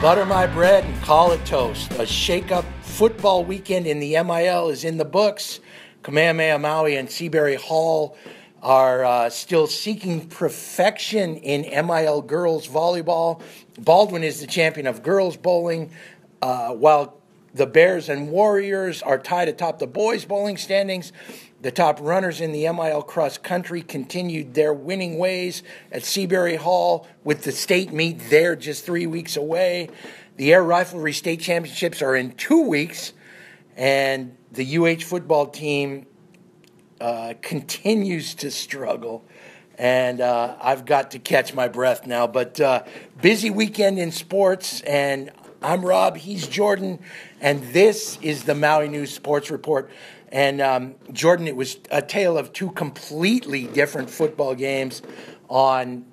Butter my bread and call it toast. A shake-up football weekend in the MIL is in the books. Kamehameha Maui and Seabury Hall are still seeking perfection in MIL girls volleyball. Baldwin is the champion of girls bowling, while the Bears and Warriors are tied atop the boys bowling standings. The top runners in the MIL cross country continued their winning ways at Seabury Hall, with the state meet there just 3 weeks away. The air riflery state championships are in 2 weeks, and the UH football team continues to struggle. And I've got to catch my breath now. But busy weekend in sports, and I'm Rob, he's Jordan, and this is the Maui News Sports Report. And Jordan, it was a tale of two completely different football games. On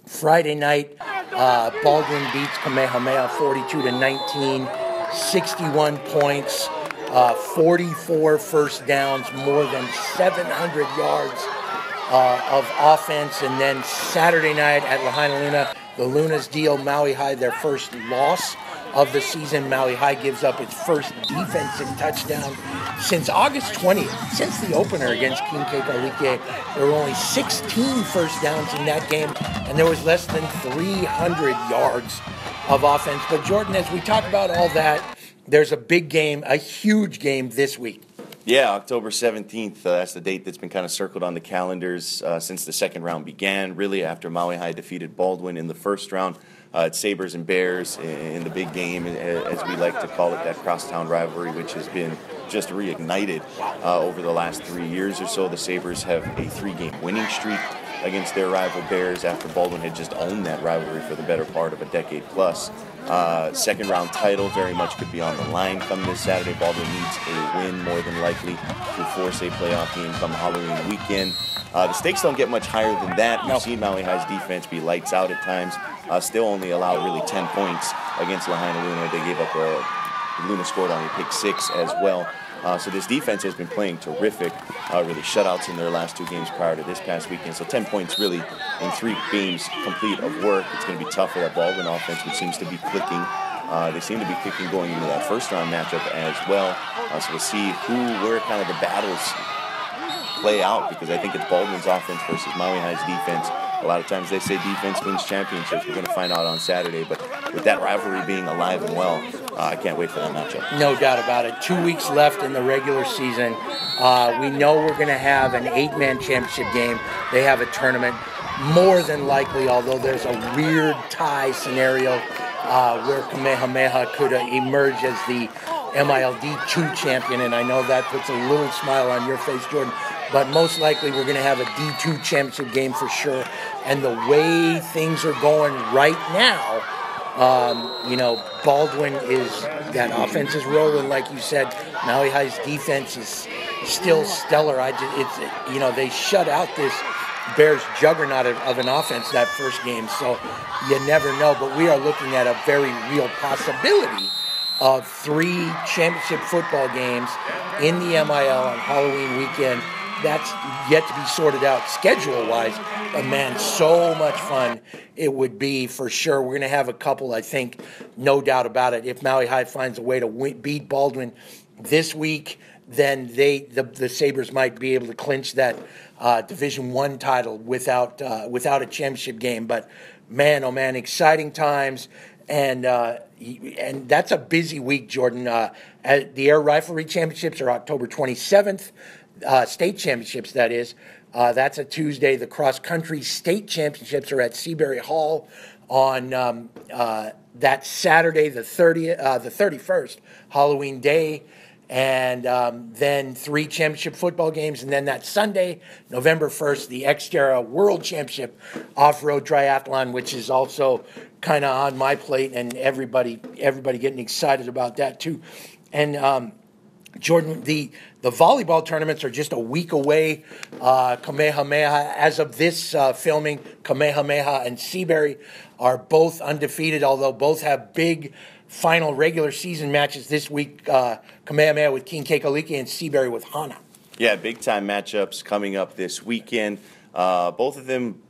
Friday night, Baldwin beats Kamehameha 42-19, 61 points, 44 first downs, more than 700 yards of offense. And then Saturday night at Lahaina Luna, the Lunas deal Maui High their first loss of the season. Maui High gives up its first defensive touchdown since August 20th. Since the opener against King Kekalike, there were only 16 first downs in that game, and there was less than 300 yards of offense. But Jordan, as we talk about all that, there's a big game, a huge game this week. Yeah, October 17th, that's the date that's been kind of circled on the calendars since the second round began, really after Maui High defeated Baldwin in the first round. It's Sabers and Bears in the big game, as we like to call it, that crosstown rivalry, which has been just reignited over the last 3 years or so. The Sabers have a 3-game winning streak against their rival Bears after Baldwin had just owned that rivalry for the better part of a decade plus. Second round title very much could be on the line come this Saturday. Baldwin needs a win more than likely to force a playoff game come Halloween weekend. The stakes don't get much higher than that. We've seen Maui High's defense be lights out at times. Still only allowed really 10 points against Lahaina Luna. They gave up Luna scored on a pick 6 as well. So this defense has been playing terrific, really shutouts in their last 2 games prior to this past weekend. So 10 points really in 3 games complete of work. It's going to be tough for that Baldwin offense, which seems to be clicking. They seem to be clicking going into that first round matchup as well. So we'll see where kind of the battles play out, because I think it's Baldwin's offense versus Maui High's defense. A lot of times they say defense wins championships. We're going to find out on Saturday. But with that rivalry being alive and well, I can't wait for that matchup. No doubt about it. 2 weeks left in the regular season. We know we're going to have an 8-man championship game. They have a tournament. More than likely, although there's a weird tie scenario where Kamehameha could emerge as the MILD2 champion, and I know that puts a little smile on your face, Jordan. But most likely we're going to have a D2 championship game for sure. And the way things are going right now, Baldwin that offense is rolling, like you said. Maui High's defense is still stellar. They shut out this Bears juggernaut of an offense that first game, so you never know. But we are looking at a very real possibility of 3 championship football games in the MIL on Halloween weekend. That's yet to be sorted out schedule-wise, but man, so much fun it would be for sure. We're going to have a couple, I think, no doubt about it. If Maui High finds a way to beat Baldwin this week, then the Sabres might be able to clinch that Division I title without a championship game. But man, oh man, exciting times. And that's a busy week, Jordan. The Air Riflery Championships are October 27th. State championships, that is. That's a Tuesday. The cross-country state championships are at Seabury Hall on that Saturday, the 31st, Halloween Day. And then 3 championship football games. And then that Sunday, November 1st, the Xterra World Championship Off-Road Triathlon, which is also kind of on my plate, and everybody getting excited about that too. And Jordan, the volleyball tournaments are just a week away. Kamehameha, as of this filming, Kamehameha and Seabury are both undefeated, although both have big final regular season matches this week. Kamehameha with King Kekalike and Seabury with Hana. Yeah, big-time matchups coming up this weekend. Both of them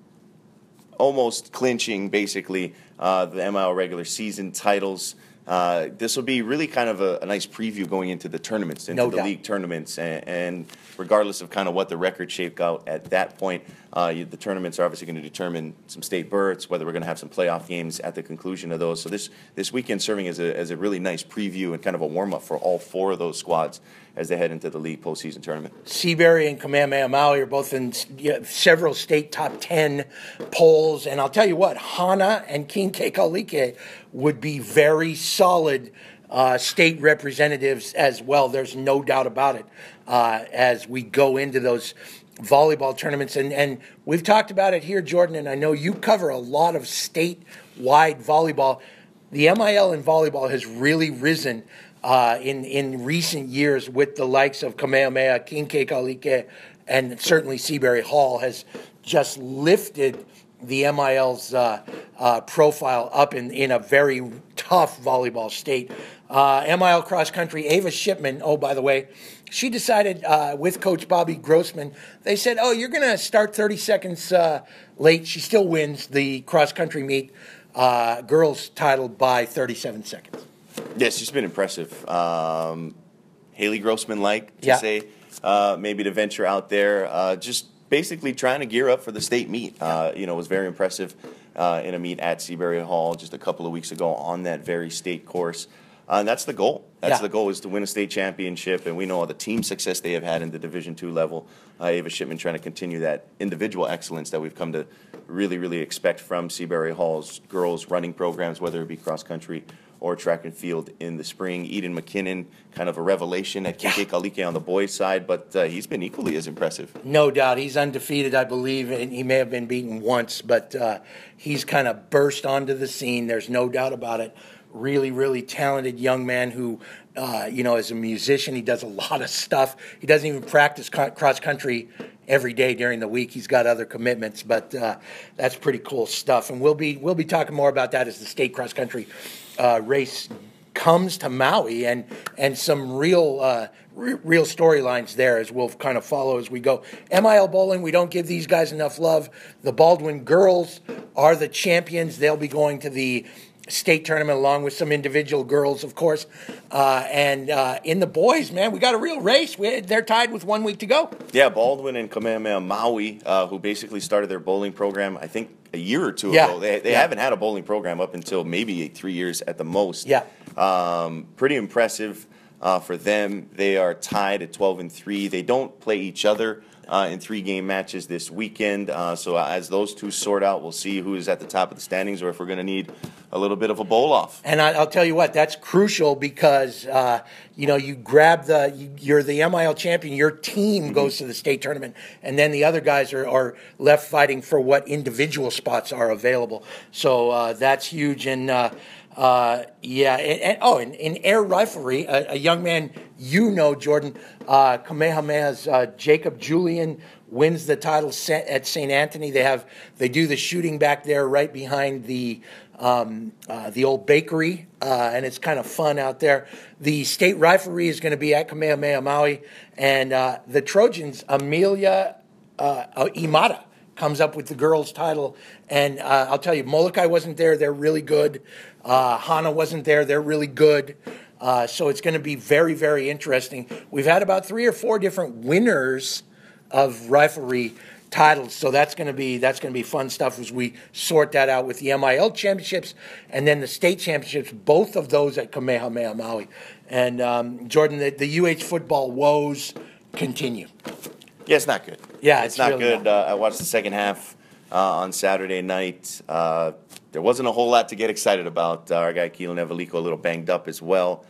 almost clinching basically the MIL regular season titles. This will be really kind of a nice preview going into the tournaments, into the league tournaments, and regardless of kind of what the record shaped out at that point, the tournaments are obviously going to determine some state berths, whether we're going to have some playoff games at the conclusion of those. So this weekend serving as a really nice preview and kind of a warm-up for all 4 of those squads as they head into the league postseason tournament. Seabury and Kamehameha Maui are both in several state top 10 polls, and I'll tell you what, Hana and King Kekalike would be very solid state representatives as well. There's no doubt about it as we go into those volleyball tournaments. And we've talked about it here, Jordan, and I know you cover a lot of statewide volleyball. The MIL in volleyball has really risen in recent years with the likes of Kamehameha, King Kekalike, and certainly Seabury Hall has just lifted the MIL's profile up in a very tough volleyball state. MIL cross country, Ava Shipman, oh, by the way, she decided with Coach Bobby Grossman, they said, oh, you're going to start 30 seconds late. She still wins the cross country meet girls title by 37 seconds. Yes, she's been impressive. Haley Grossman-like to say, maybe to venture out there, just basically trying to gear up for the state meet. Was very impressive in a meet at Seabury Hall just a couple of weeks ago on that very state course. And that's the goal. The goal is to win a state championship, and we know all the team success they have had in the Division II level. Ava Shipman trying to continue that individual excellence that we've come to really, really expect from Seabury Hall's girls running programs, whether it be cross country or track and field in the spring. Eden McKinnon, kind of a revelation at King Kekalike on the boys' side, but he's been equally as impressive. No doubt. He's undefeated, I believe, and he may have been beaten once, but he's kind of burst onto the scene. There's no doubt about it. Really, really talented young man who, as a musician, he does a lot of stuff. He doesn't even practice cross country every day during the week. He's got other commitments, but that's pretty cool stuff. And we'll be talking more about that as the state cross country race comes to Maui, and some real storylines there as we'll kind of follow as we go. MIL bowling, we don't give these guys enough love. The Baldwin girls are the champions. They'll be going to the state tournament along with some individual girls, of course. And in the boys, man, we got a real race. They're tied with 1 week to go. Yeah, Baldwin and Kamehameha Maui, who basically started their bowling program, I think, a year or two ago. They haven't had a bowling program up until maybe 3 years at the most. Pretty impressive for them. They are tied at 12-3. They don't play each other in 3-game matches this weekend. So as those two sort out, we'll see who is at the top of the standings or if we're going to need a little bit of a bowl off. And I'll tell you what, that's crucial because, you grab you're the MIL champion, your team goes to the state tournament, and then the other guys are left fighting for what individual spots are available. So that's huge. And in air riflery, a young man Jordan, Kamehameha's Jacob Julian wins the title at St. Anthony. They do the shooting back there right behind the old bakery, and it's kind of fun out there. The state riflery is going to be at Kamehameha Maui, and the Trojans, Amelia Imada, comes up with the girls' title. And I'll tell you, Molokai wasn't there. They're really good. Hana wasn't there. They're really good. So it's going to be very, very interesting. We've had about 3 or 4 different winners of riflery titles, so that's going to be fun stuff as we sort that out with the MIL championships and then the state championships, both of those at Kamehameha Maui. And Jordan, the UH football woes continue. Yeah, it's not good. Yeah, it's not really good. I watched the second half on Saturday night. There wasn't a whole lot to get excited about. Our guy Keelan Evaliko a little banged up as well.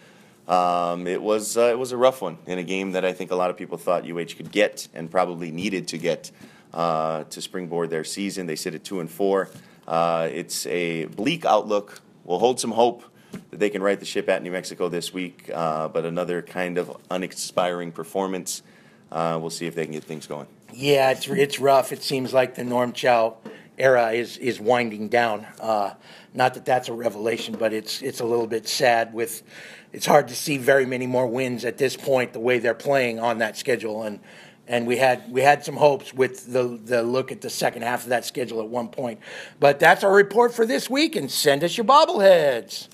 It was a rough one in a game that I think a lot of people thought UH could get and probably needed to get to springboard their season. They sit at 2-4. It's a bleak outlook. We'll hold some hope that they can right the ship at New Mexico this week, but another kind of uninspiring performance. We'll see if they can get things going. Yeah, it's rough. It seems like the Norm Chow era is winding down. Not that that's a revelation, but it's a little bit sad. It's hard to see very many more wins at this point, the way they're playing on that schedule, And we had some hopes with the look at the second half of that schedule at one point. But that's our report for this week, and send us your bobbleheads.